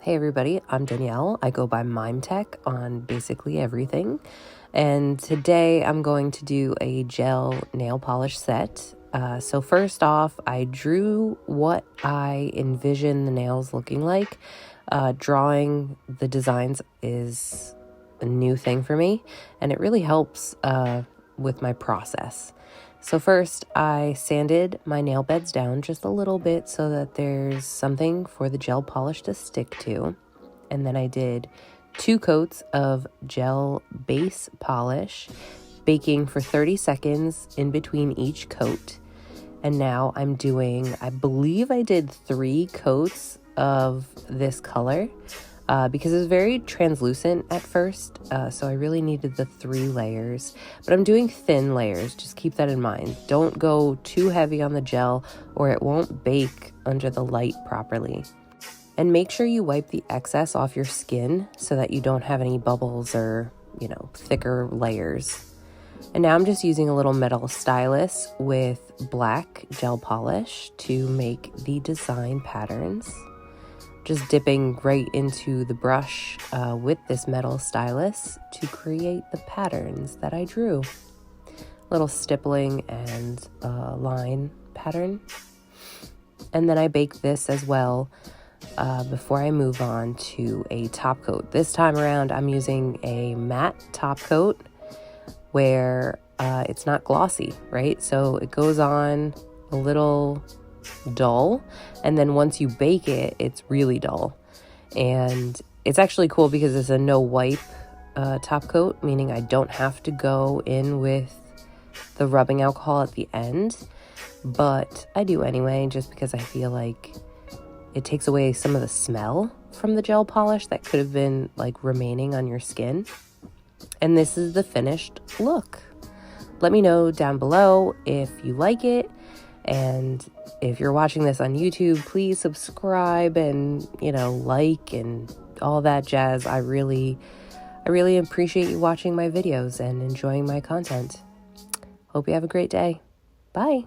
Hey everybody, I'm Danielle. I go by Mime Tech on basically everything. And today I'm going to do a gel nail polish set. So first off, I drew what I envision the nails looking like. Drawing the designs is a new thing for me, and it really helps with my process. So first, I sanded my nail beds down just a little bit so that there's something for the gel polish to stick to. And then I did 2 coats of gel base polish, baking for 30 seconds in between each coat. And now I'm doing, I believe I did 3 coats of this color because it was very translucent at first. So I really needed the 3 layers, but I'm doing thin layers. Just keep that in mind. Don't go too heavy on the gel or it won't bake under the light properly. And make sure you wipe the excess off your skin so that you don't have any bubbles or, thicker layers. And now I'm just using a little metal stylus with black gel polish to make the design patterns. Just dipping right into the brush with this metal stylus to create the patterns that I drew. Little stippling and line pattern. And then I bake this as well before I move on to a top coat. This time around I'm using a matte top coat where it's not glossy, right? So it goes on a little dull, and then once you bake it, it's really dull. And it's actually cool because it's a no wipe top coat, meaning I don't have to go in with the rubbing alcohol at the end, but I do anyway, just because I feel like it takes away some of the smell from the gel polish that could have been remaining on your skin. And this is the finished look. Let me know down below if you like it. And if you're watching this on YouTube, please subscribe and, like and all that jazz. I really appreciate you watching my videos and enjoying my content. Hope you have a great day. Bye.